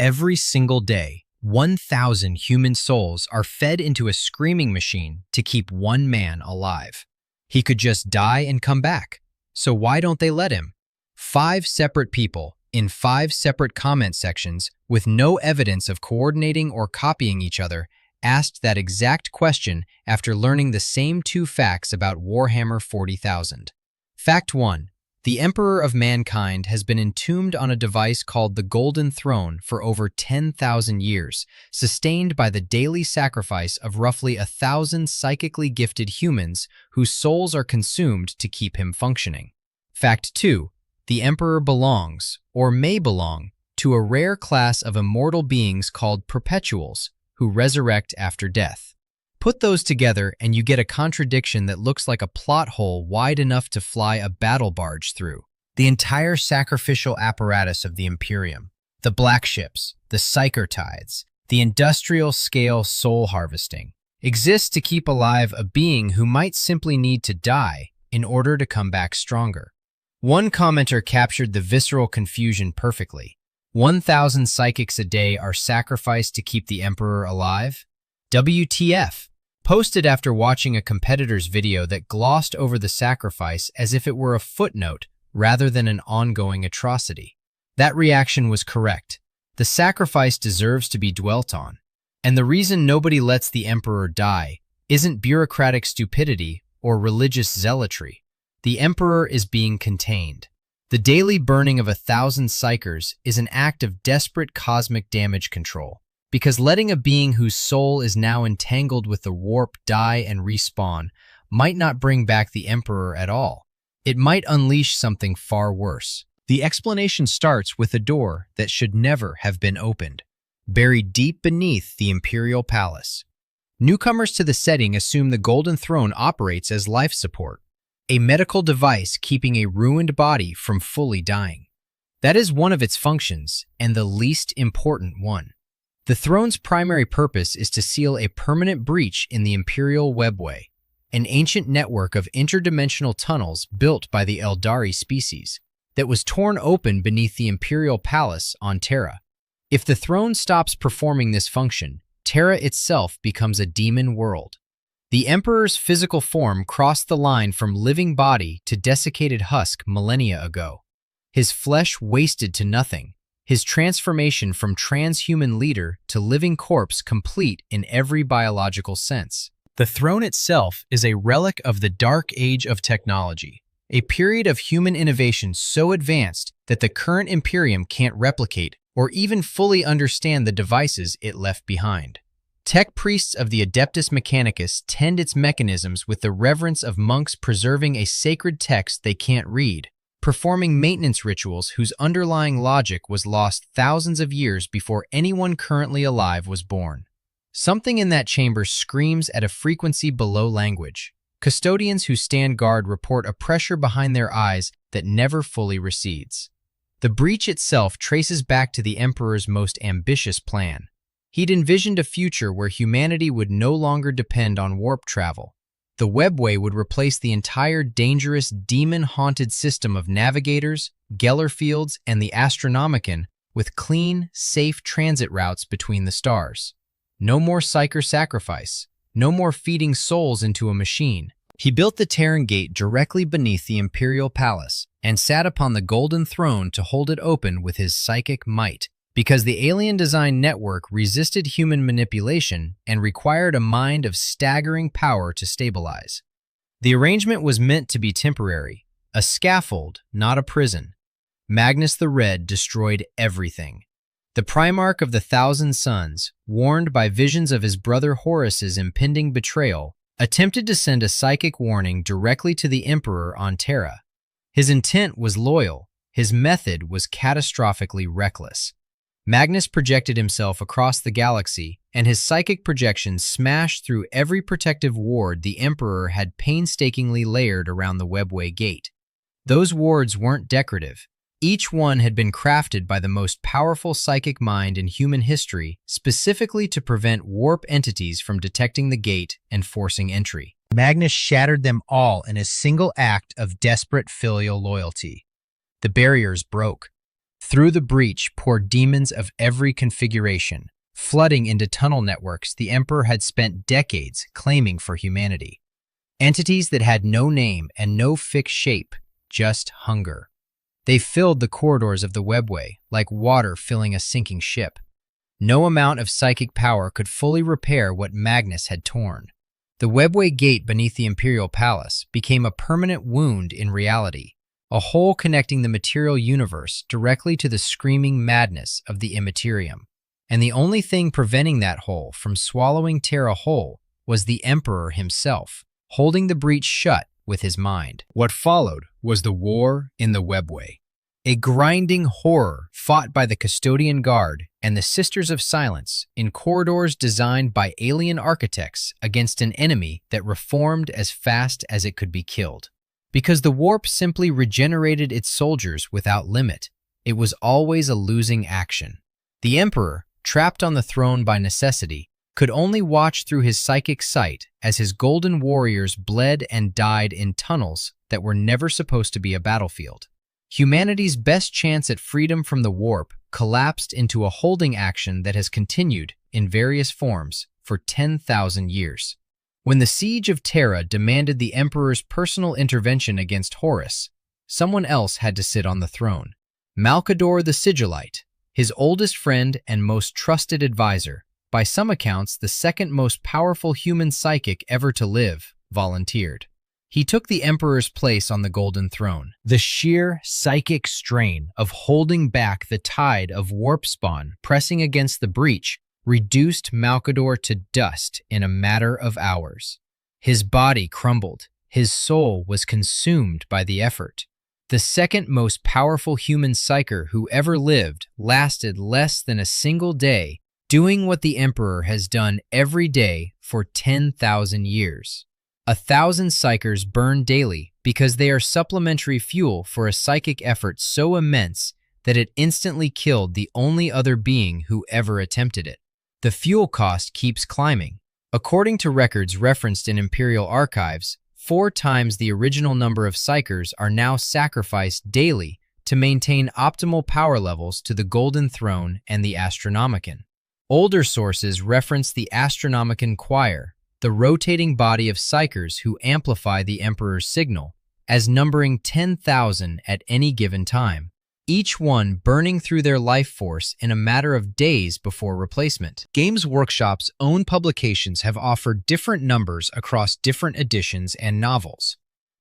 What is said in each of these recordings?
Every single day, 1,000 human souls are fed into a screaming machine to keep one man alive. He could just die and come back. So why don't they let him? 5 separate people in 5 separate comment sections with no evidence of coordinating or copying each other asked that exact question after learning the same 2 facts about Warhammer 40,000. Fact 1. The Emperor of Mankind has been entombed on a device called the Golden Throne for over 10,000 years, sustained by the daily sacrifice of roughly 1,000 psychically gifted humans whose souls are consumed to keep him functioning. Fact 2. The Emperor belongs, or may belong, to a rare class of immortal beings called Perpetuals, who resurrect after death. Put those together and you get a contradiction that looks like a plot hole wide enough to fly a battle barge through. The entire sacrificial apparatus of the Imperium, the black ships, the psyker tithes, the industrial-scale soul harvesting, exists to keep alive a being who might simply need to die in order to come back stronger. One commenter captured the visceral confusion perfectly. 1,000 psychics a day are sacrificed to keep the Emperor alive? WTF? Posted after watching a competitor's video that glossed over the sacrifice as if it were a footnote rather than an ongoing atrocity. That reaction was correct. The sacrifice deserves to be dwelt on. And the reason nobody lets the Emperor die isn't bureaucratic stupidity or religious zealotry. The Emperor is being contained. The daily burning of 1,000 psykers is an act of desperate cosmic damage control, because letting a being whose soul is now entangled with the warp die and respawn might not bring back the Emperor at all. It might unleash something far worse. The explanation starts with a door that should never have been opened, buried deep beneath the Imperial Palace. Newcomers to the setting assume the Golden Throne operates as life support, a medical device keeping a ruined body from fully dying. That is one of its functions, and the least important one. The throne's primary purpose is to seal a permanent breach in the Imperial Webway, an ancient network of interdimensional tunnels built by the Eldari species that was torn open beneath the Imperial Palace on Terra. If the throne stops performing this function, Terra itself becomes a demon world. The Emperor's physical form crossed the line from living body to desiccated husk millennia ago. His flesh wasted to nothing, his transformation from transhuman leader to living corpse complete in every biological sense. The throne itself is a relic of the dark age of technology, a period of human innovation so advanced that the current Imperium can't replicate or even fully understand the devices it left behind. Tech priests of the Adeptus Mechanicus tend its mechanisms with the reverence of monks preserving a sacred text they can't read, performing maintenance rituals whose underlying logic was lost thousands of years before anyone currently alive was born. Something in that chamber screams at a frequency below language. Custodians who stand guard report a pressure behind their eyes that never fully recedes. The breach itself traces back to the Emperor's most ambitious plan. He'd envisioned a future where humanity would no longer depend on warp travel. The Webway would replace the entire dangerous, demon-haunted system of navigators, Geller fields, and the Astronomicon with clean, safe transit routes between the stars. No more psyker sacrifice. No more feeding souls into a machine. He built the Terran Gate directly beneath the Imperial Palace and sat upon the Golden Throne to hold it open with his psychic might, because the alien design network resisted human manipulation and required a mind of staggering power to stabilize. The arrangement was meant to be temporary, a scaffold, not a prison. Magnus the Red destroyed everything. The Primarch of the Thousand Suns, warned by visions of his brother Horus's impending betrayal, attempted to send a psychic warning directly to the Emperor on Terra. His intent was loyal, his method was catastrophically reckless. Magnus projected himself across the galaxy, and his psychic projections smashed through every protective ward the Emperor had painstakingly layered around the Webway Gate. Those wards weren't decorative. Each one had been crafted by the most powerful psychic mind in human history, specifically to prevent warp entities from detecting the gate and forcing entry. Magnus shattered them all in a single act of desperate filial loyalty. The barriers broke. Through the breach poured demons of every configuration, flooding into tunnel networks the Emperor had spent decades claiming for humanity. Entities that had no name and no fixed shape, just hunger. They filled the corridors of the webway like water filling a sinking ship. No amount of psychic power could fully repair what Magnus had torn. The webway gate beneath the Imperial Palace became a permanent wound in reality, a hole connecting the material universe directly to the screaming madness of the Imperium. And the only thing preventing that hole from swallowing Terra whole was the Emperor himself, holding the breach shut with his mind. What followed was the war in the webway, a grinding horror fought by the Custodian Guard and the Sisters of Silence in corridors designed by alien architects against an enemy that reformed as fast as it could be killed. Because the warp simply regenerated its soldiers without limit, it was always a losing action. The Emperor, trapped on the throne by necessity, could only watch through his psychic sight as his golden warriors bled and died in tunnels that were never supposed to be a battlefield. Humanity's best chance at freedom from the warp collapsed into a holding action that has continued, in various forms, for 10,000 years. When the siege of Terra demanded the Emperor's personal intervention against Horus, someone else had to sit on the throne. Malcador the Sigillite, his oldest friend and most trusted advisor, by some accounts the second most powerful human psychic ever to live, volunteered. He took the Emperor's place on the Golden Throne. The sheer psychic strain of holding back the tide of warp spawn pressing against the breach reduced Malcador to dust in a matter of hours. His body crumbled. His soul was consumed by the effort. The second most powerful human psyker who ever lived lasted less than a single day, doing what the Emperor has done every day for 10,000 years. 1,000 psykers burn daily because they are supplementary fuel for a psychic effort so immense that it instantly killed the only other being who ever attempted it. The fuel cost keeps climbing. According to records referenced in Imperial archives, 4 times the original number of psykers are now sacrificed daily to maintain optimal power levels to the Golden Throne and the Astronomicon. Older sources reference the Astronomicon Choir, the rotating body of psykers who amplify the Emperor's signal, as numbering 10,000 at any given time, each one burning through their life force in a matter of days before replacement. Games Workshop's own publications have offered different numbers across different editions and novels.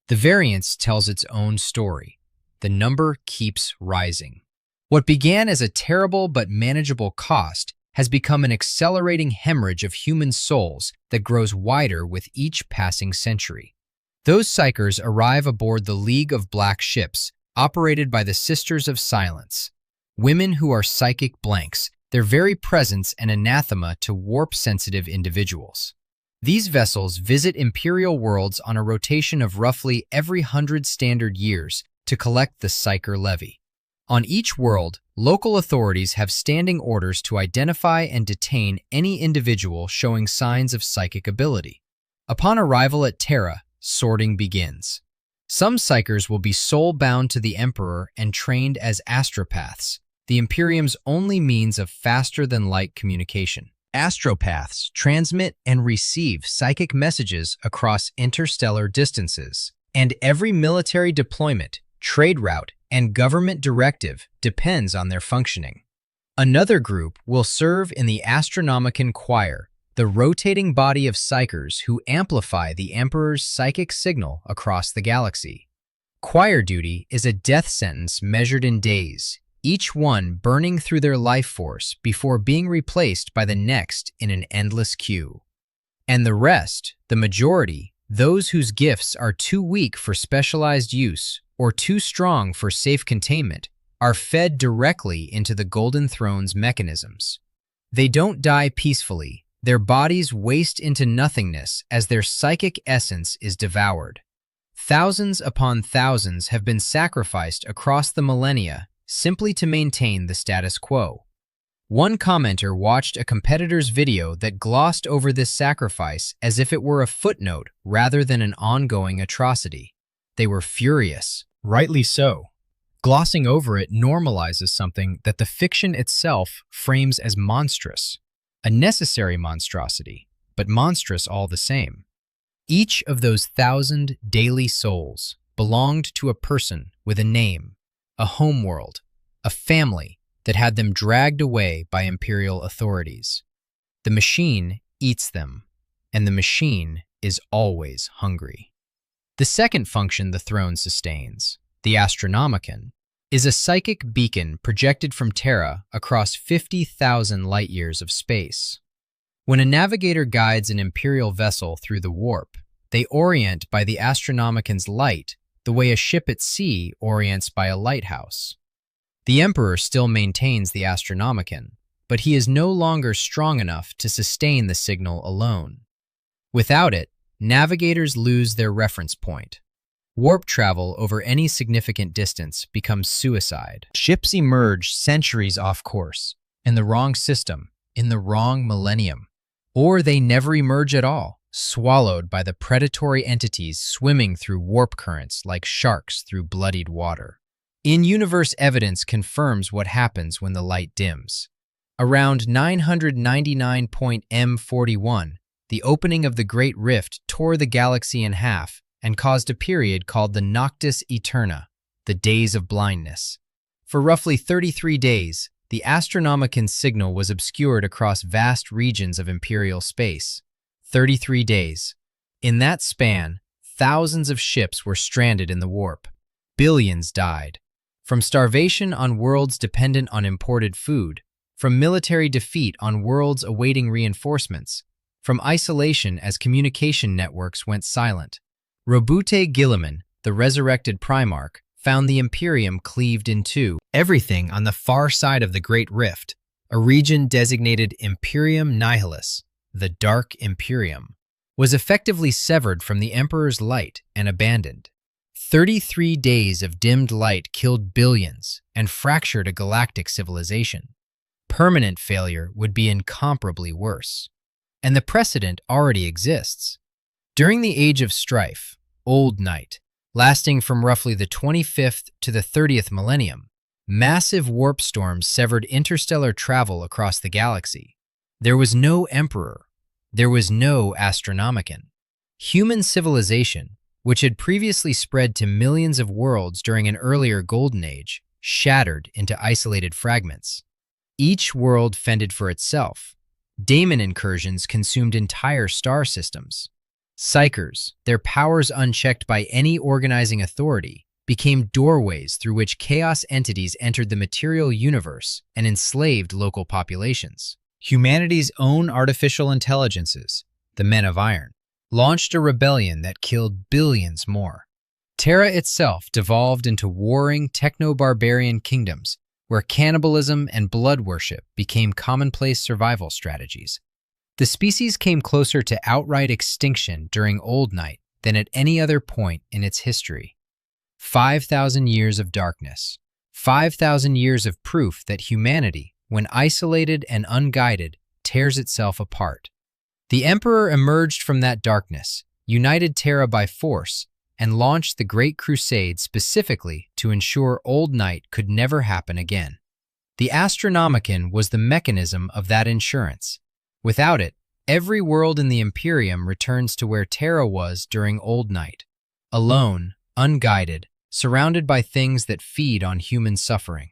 The variance tells its own story. The number keeps rising. What began as a terrible but manageable cost has become an accelerating hemorrhage of human souls that grows wider with each passing century. Those psykers arrive aboard the League of Black Ships, operated by the Sisters of Silence, women who are psychic blanks, their very presence an anathema to warp-sensitive individuals. These vessels visit Imperial worlds on a rotation of roughly every 100 standard years to collect the psyker levy. On each world, local authorities have standing orders to identify and detain any individual showing signs of psychic ability. Upon arrival at Terra, sorting begins. Some psykers will be soul-bound to the Emperor and trained as astropaths, the Imperium's only means of faster-than-light communication. Astropaths transmit and receive psychic messages across interstellar distances, and every military deployment, trade route, and government directive depends on their functioning. Another group will serve in the Astronomicon Choir, the rotating body of psykers who amplify the Emperor's psychic signal across the galaxy. Choir duty is a death sentence measured in days, each one burning through their life force before being replaced by the next in an endless queue. And the rest, the majority, those whose gifts are too weak for specialized use or too strong for safe containment, are fed directly into the Golden Throne's mechanisms. They don't die peacefully. Their bodies waste into nothingness as their psychic essence is devoured. Thousands upon thousands have been sacrificed across the millennia simply to maintain the status quo. One commenter watched a competitor's video that glossed over this sacrifice as if it were a footnote rather than an ongoing atrocity. They were furious. Rightly so. Glossing over it normalizes something that the fiction itself frames as monstrous, a necessary monstrosity, but monstrous all the same. Each of those 1,000 daily souls belonged to a person with a name, a homeworld, a family that had them dragged away by imperial authorities. The machine eats them, and the machine is always hungry. The second function the throne sustains, the Astronomicon, is a psychic beacon projected from Terra across 50,000 light-years of space. When a navigator guides an imperial vessel through the warp, they orient by the Astronomicon's light the way a ship at sea orients by a lighthouse. The Emperor still maintains the Astronomicon, but he is no longer strong enough to sustain the signal alone. Without it, navigators lose their reference point. Warp travel over any significant distance becomes suicide. Ships emerge centuries off course, in the wrong system, in the wrong millennium. Or they never emerge at all, swallowed by the predatory entities swimming through warp currents like sharks through bloodied water. In-universe evidence confirms what happens when the light dims. Around 999.M41, the opening of the Great Rift tore the galaxy in half and caused a period called the Noctis Eterna, the Days of Blindness. For roughly 33 days, the Astronomicon signal was obscured across vast regions of imperial space. 33 days. In that span, thousands of ships were stranded in the warp. Billions died. From starvation on worlds dependent on imported food, from military defeat on worlds awaiting reinforcements, from isolation as communication networks went silent. Robute Guilliman, the resurrected Primarch, found the Imperium cleaved in two. Everything on the far side of the Great Rift, a region designated Imperium Nihilus, the Dark Imperium, was effectively severed from the Emperor's light and abandoned. 33 days of dimmed light killed billions and fractured a galactic civilization. Permanent failure would be incomparably worse. And the precedent already exists. During the Age of Strife, Old Night, lasting from roughly the 25th to the 30th millennium, massive warp storms severed interstellar travel across the galaxy. There was no Emperor. There was no Astronomicon. Human civilization, which had previously spread to millions of worlds during an earlier Golden Age, shattered into isolated fragments. Each world fended for itself. Daemon incursions consumed entire star systems. Psykers, their powers unchecked by any organizing authority, became doorways through which chaos entities entered the material universe and enslaved local populations. Humanity's own artificial intelligences, the Men of Iron, launched a rebellion that killed billions more. Terra itself devolved into warring techno-barbarian kingdoms where cannibalism and blood worship became commonplace survival strategies. The species came closer to outright extinction during Old Night than at any other point in its history. 5,000 years of darkness, 5,000 years of proof that humanity, when isolated and unguided, tears itself apart. The Emperor emerged from that darkness, united Terra by force, and launched the Great Crusade specifically to ensure Old Night could never happen again. The Astronomicon was the mechanism of that insurance. Without it, every world in the Imperium returns to where Terra was during Old Night, alone, unguided, surrounded by things that feed on human suffering.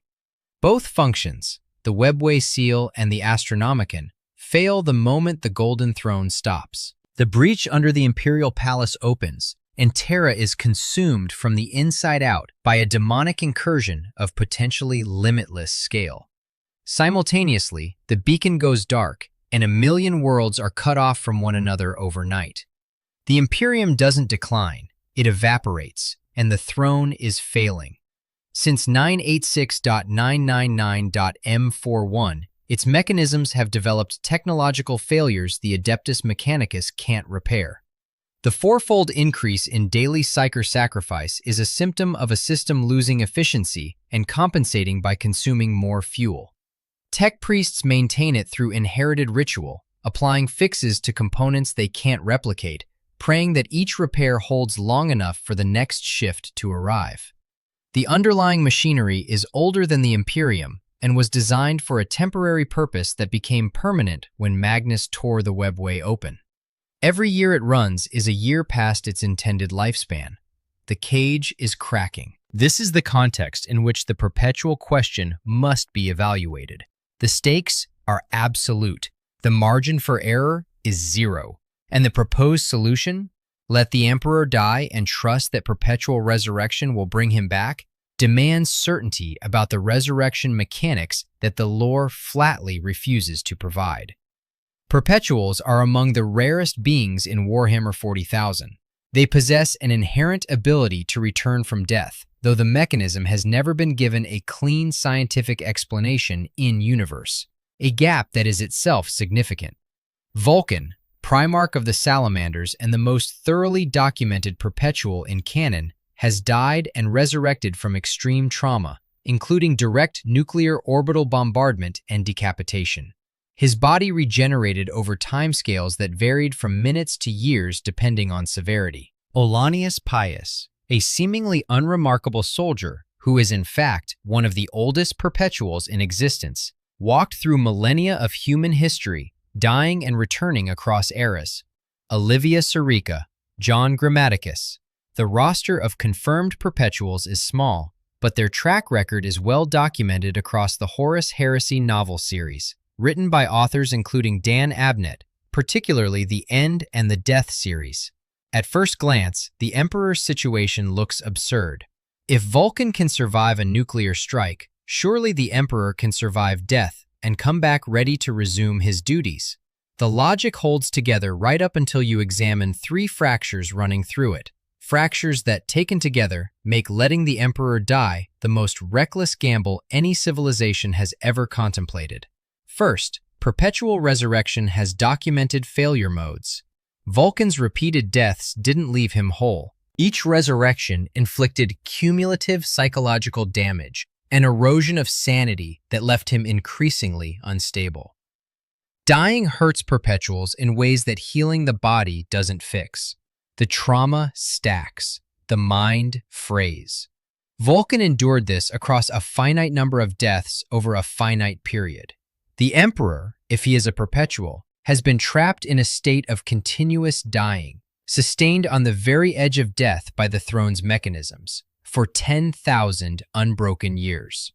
Both functions, the Webway Seal and the Astronomicon, fail the moment the Golden Throne stops. The breach under the Imperial Palace opens, and Terra is consumed from the inside out by a demonic incursion of potentially limitless scale. Simultaneously, the beacon goes dark, and 1,000,000 worlds are cut off from one another overnight. The Imperium doesn't decline, it evaporates, and the throne is failing. Since 986.999.M41, its mechanisms have developed technological failures the Adeptus Mechanicus can't repair. The fourfold increase in daily psyker sacrifice is a symptom of a system losing efficiency and compensating by consuming more fuel. Tech priests maintain it through inherited ritual, applying fixes to components they can't replicate, praying that each repair holds long enough for the next shift to arrive. The underlying machinery is older than the Imperium and was designed for a temporary purpose that became permanent when Magnus tore the webway open. Every year it runs is a year past its intended lifespan. The cage is cracking. This is the context in which the perpetual question must be evaluated. The stakes are absolute. The margin for error is zero. And the proposed solution, let the Emperor die and trust that perpetual resurrection will bring him back, demands certainty about the resurrection mechanics that the lore flatly refuses to provide. Perpetuals are among the rarest beings in Warhammer 40,000. They possess an inherent ability to return from death, though the mechanism has never been given a clean scientific explanation in-universe, a gap that is itself significant. Vulcan, Primarch of the Salamanders and the most thoroughly documented perpetual in canon, has died and resurrected from extreme trauma, including direct nuclear orbital bombardment and decapitation. His body regenerated over timescales that varied from minutes to years depending on severity. Olanius Pius, a seemingly unremarkable soldier who is in fact one of the oldest perpetuals in existence, walked through millennia of human history, dying and returning across eras. Olivia Sirica, John Grammaticus. The roster of confirmed perpetuals is small, but their track record is well documented across the Horus Heresy novel series, written by authors including Dan Abnett, particularly the End and the Death series. At first glance, the Emperor's situation looks absurd. If Vulcan can survive a nuclear strike, surely the Emperor can survive death and come back ready to resume his duties. The logic holds together right up until you examine 3 fractures running through it. Fractures that, taken together, make letting the Emperor die the most reckless gamble any civilization has ever contemplated. First, perpetual resurrection has documented failure modes. Vulcan's repeated deaths didn't leave him whole. Each resurrection inflicted cumulative psychological damage, an erosion of sanity that left him increasingly unstable. Dying hurts perpetuals in ways that healing the body doesn't fix. The trauma stacks, the mind frays. Vulcan endured this across a finite number of deaths over a finite period. The Emperor, if he is a perpetual, has been trapped in a state of continuous dying, sustained on the very edge of death by the throne's mechanisms, for 10,000 unbroken years.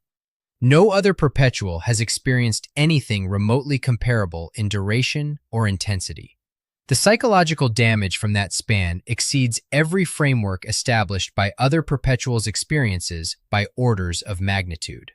No other perpetual has experienced anything remotely comparable in duration or intensity. The psychological damage from that span exceeds every framework established by other perpetuals' experiences by orders of magnitude.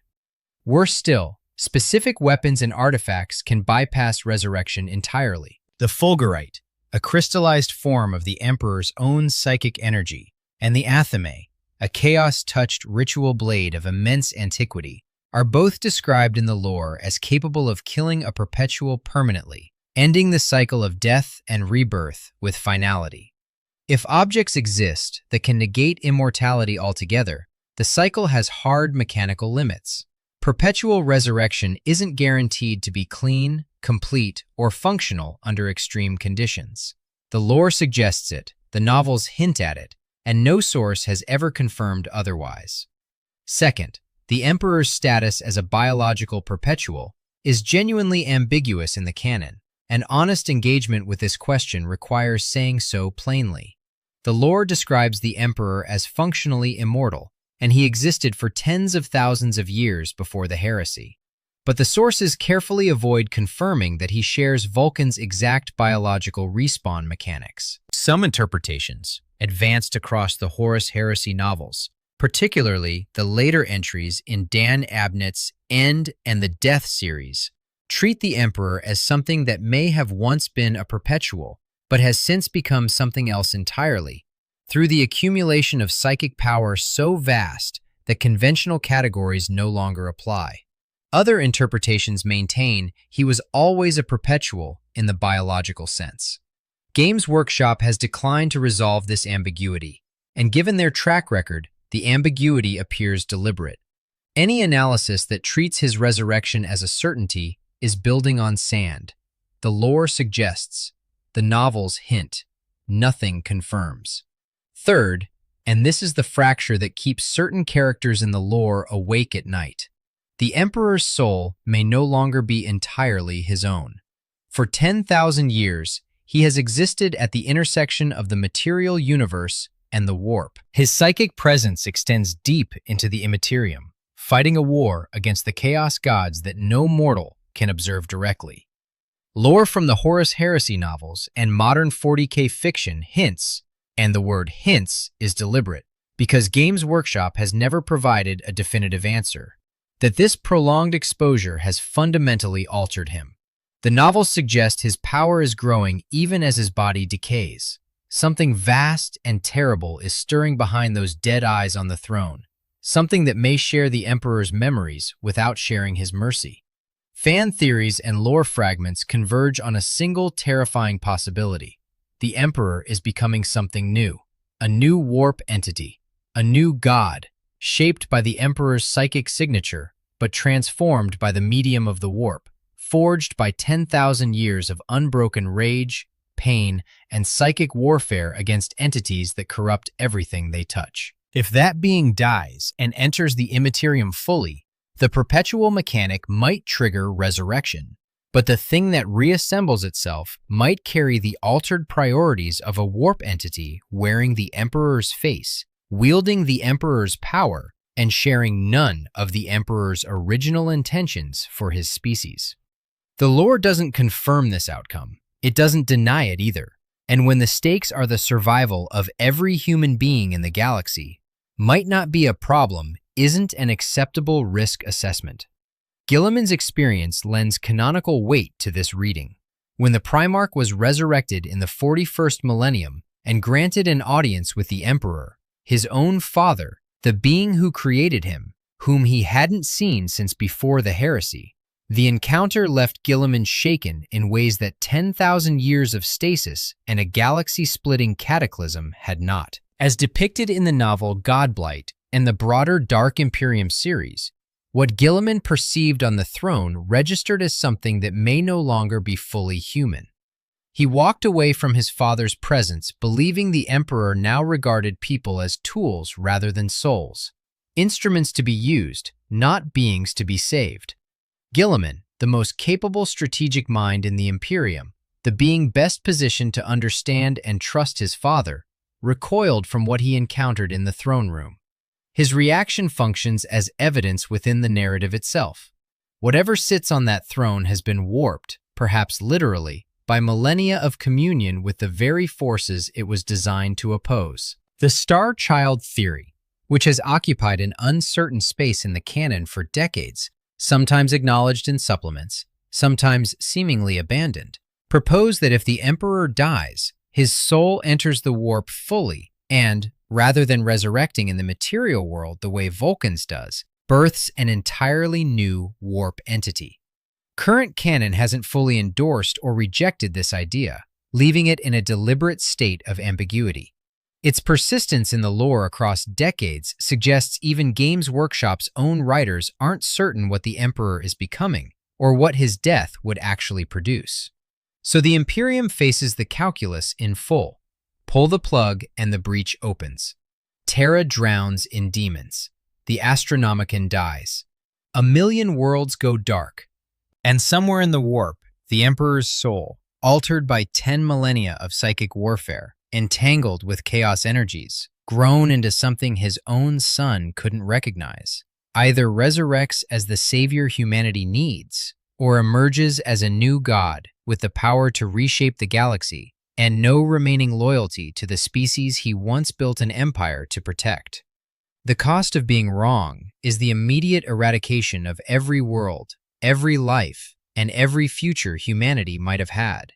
Worse still, specific weapons and artifacts can bypass resurrection entirely. The fulgurite, a crystallized form of the Emperor's own psychic energy, and the athame, a chaos-touched ritual blade of immense antiquity, are both described in the lore as capable of killing a perpetual permanently, ending the cycle of death and rebirth with finality. If objects exist that can negate immortality altogether, the cycle has hard mechanical limits. Perpetual resurrection isn't guaranteed to be clean, complete, or functional under extreme conditions. The lore suggests it, the novels hint at it, and no source has ever confirmed otherwise. Second, the Emperor's status as a biological perpetual is genuinely ambiguous in the canon. An honest engagement with this question requires saying so plainly. The lore describes the Emperor as functionally immortal, and he existed for tens of thousands of years before the heresy. But the sources carefully avoid confirming that he shares Vulcan's exact biological respawn mechanics. Some interpretations, advanced across the Horus Heresy novels, particularly the later entries in Dan Abnett's End and the Death series, treat the Emperor as something that may have once been a perpetual, but has since become something else entirely, through the accumulation of psychic power so vast that conventional categories no longer apply. Other interpretations maintain he was always a perpetual in the biological sense. Games Workshop has declined to resolve this ambiguity, and given their track record, the ambiguity appears deliberate. Any analysis that treats his resurrection as a certainty is building on sand. The lore suggests, the novels hint, nothing confirms. Third, And this is the fracture that keeps certain characters in the lore awake at night. The Emperor's soul may no longer be entirely his own. For 10,000 years, he has existed at the intersection of the material universe and the warp. His psychic presence extends deep into the Imperium, fighting a war against the chaos gods that no mortal can observe directly. Lore from the Horus Heresy novels and modern 40K fiction hints, and the word hints is deliberate, because Games Workshop has never provided a definitive answer, that this prolonged exposure has fundamentally altered him. The novels suggest his power is growing even as his body decays. Something vast and terrible is stirring behind those dead eyes on the throne, something that may share the Emperor's memories without sharing his mercy. Fan theories and lore fragments converge on a single terrifying possibility. The Emperor is becoming something new, a new warp entity, a new god, shaped by the Emperor's psychic signature, but transformed by the medium of the warp, forged by 10,000 years of unbroken rage, pain, and psychic warfare against entities that corrupt everything they touch. If that being dies and enters the Imperium fully, the perpetual mechanic might trigger resurrection, but the thing that reassembles itself might carry the altered priorities of a warp entity wearing the Emperor's face, wielding the Emperor's power, and sharing none of the Emperor's original intentions for his species. The lore doesn't confirm this outcome. It doesn't deny it either. And when the stakes are the survival of every human being in the galaxy, might not be a problem isn't an acceptable risk assessment. Gilliman's experience lends canonical weight to this reading. When the Primarch was resurrected in the 41st millennium and granted an audience with the Emperor, his own father, the being who created him, whom he hadn't seen since before the heresy, the encounter left Gilliman shaken in ways that 10,000 years of stasis and a galaxy-splitting cataclysm had not. As depicted in the novel Godblight and the broader Dark Imperium series, what Gilliman perceived on the throne registered as something that may no longer be fully human. He walked away from his father's presence, believing the Emperor now regarded people as tools rather than souls, instruments to be used, not beings to be saved. Gilliman, the most capable strategic mind in the Imperium, the being best positioned to understand and trust his father, recoiled from what he encountered in the throne room. His reaction functions as evidence within the narrative itself. Whatever sits on that throne has been warped, perhaps literally, by millennia of communion with the very forces it was designed to oppose. The Star Child theory, which has occupied an uncertain space in the canon for decades, sometimes acknowledged in supplements, sometimes seemingly abandoned, proposed that if the Emperor dies, his soul enters the warp fully and, rather than resurrecting in the material world the way Vulcan's does, births an entirely new warp entity. Current canon hasn't fully endorsed or rejected this idea, leaving it in a deliberate state of ambiguity. Its persistence in the lore across decades suggests even Games Workshop's own writers aren't certain what the Emperor is becoming, or what his death would actually produce. So the Imperium faces the calculus in full. Pull the plug and the breach opens. Terra drowns in demons. The Astronomicon dies. 1,000,000 worlds go dark. And somewhere in the warp, the Emperor's soul, altered by 10 millennia of psychic warfare, entangled with chaos energies, grown into something his own son couldn't recognize, either resurrects as the savior humanity needs, or emerges as a new god with the power to reshape the galaxy and no remaining loyalty to the species he once built an empire to protect. The cost of being wrong is the immediate eradication of every world, every life, and every future humanity might have had.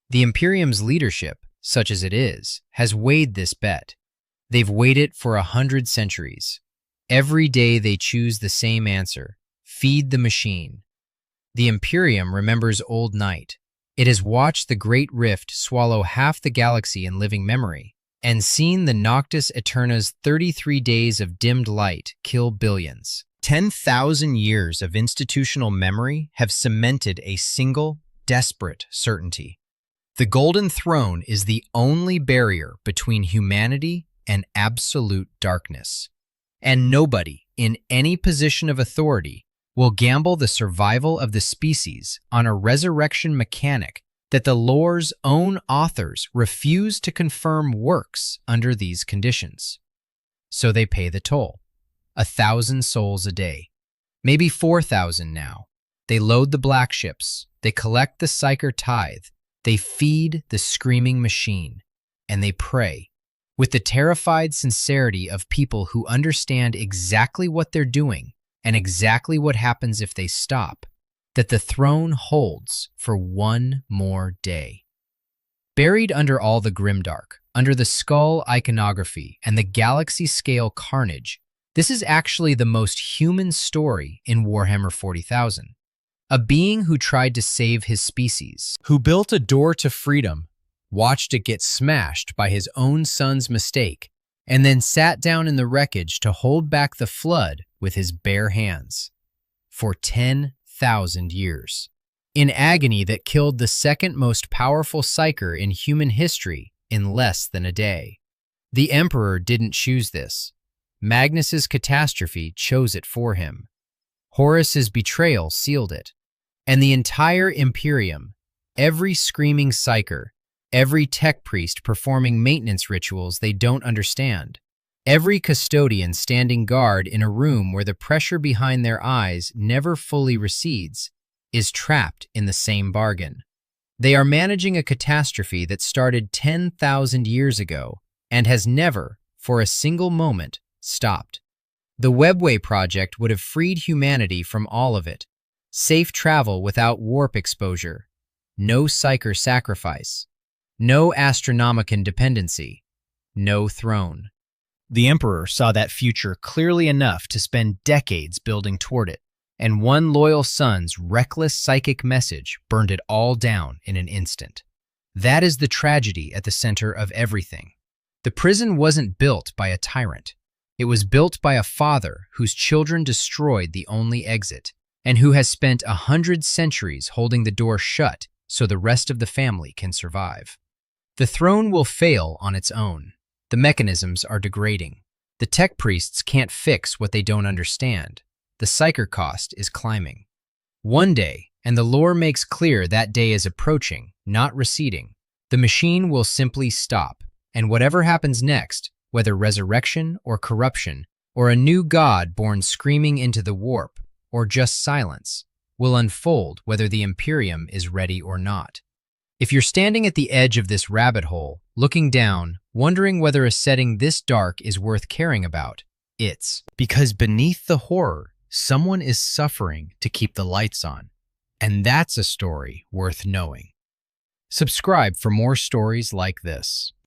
The Imperium's leadership, such as it is, has weighed this bet. They've weighed it for 100 centuries. Every day they choose the same answer: feed the machine. The Imperium remembers old night. It has watched the Great Rift swallow half the galaxy in living memory, and seen the Noctis Eterna's 33 days of dimmed light kill billions. 10,000 years of institutional memory have cemented a single, desperate certainty. The Golden Throne is the only barrier between humanity and absolute darkness. And nobody, in any position of authority, will gamble the survival of the species on a resurrection mechanic that the lore's own authors refuse to confirm works under these conditions. So they pay the toll. 1,000 souls a day. Maybe 4,000 now. They load the black ships. They collect the psyker tithe. They feed the screaming machine. And they pray, with the terrified sincerity of people who understand exactly what they're doing and exactly what happens if they stop, that the throne holds for one more day. Buried under all the grimdark, under the skull iconography and the galaxy-scale carnage, this is actually the most human story in Warhammer 40,000. A being who tried to save his species, who built a door to freedom, watched it get smashed by his own son's mistake, and then sat down in the wreckage to hold back the flood with his bare hands. For 10,000 years. In agony that killed the second most powerful psyker in human history in less than a day. The Emperor didn't choose this. Magnus's catastrophe chose it for him. Horus's betrayal sealed it. And the entire Imperium, every screaming psyker, every tech priest performing maintenance rituals they don't understand, every custodian standing guard in a room where the pressure behind their eyes never fully recedes, is trapped in the same bargain. They are managing a catastrophe that started 10,000 years ago and has never, for a single moment, stopped. The Webway project would have freed humanity from all of it. Safe travel without warp exposure. No psyker sacrifice. No Astronomican dependency. No throne. The Emperor saw that future clearly enough to spend decades building toward it, and one loyal son's reckless psychic message burned it all down in an instant. That is the tragedy at the center of everything. The prison wasn't built by a tyrant. It was built by a father whose children destroyed the only exit, and who has spent 100 centuries holding the door shut so the rest of the family can survive. The throne will fail on its own. The mechanisms are degrading. The tech priests can't fix what they don't understand. The psyker cost is climbing. One day, and the lore makes clear that day is approaching, not receding, the machine will simply stop, and whatever happens next, whether resurrection or corruption, or a new god born screaming into the warp, or just silence, will unfold whether the Imperium is ready or not. If you're standing at the edge of this rabbit hole, looking down, wondering whether a setting this dark is worth caring about, it's because beneath the horror, someone is suffering to keep the lights on. And that's a story worth knowing. Subscribe for more stories like this.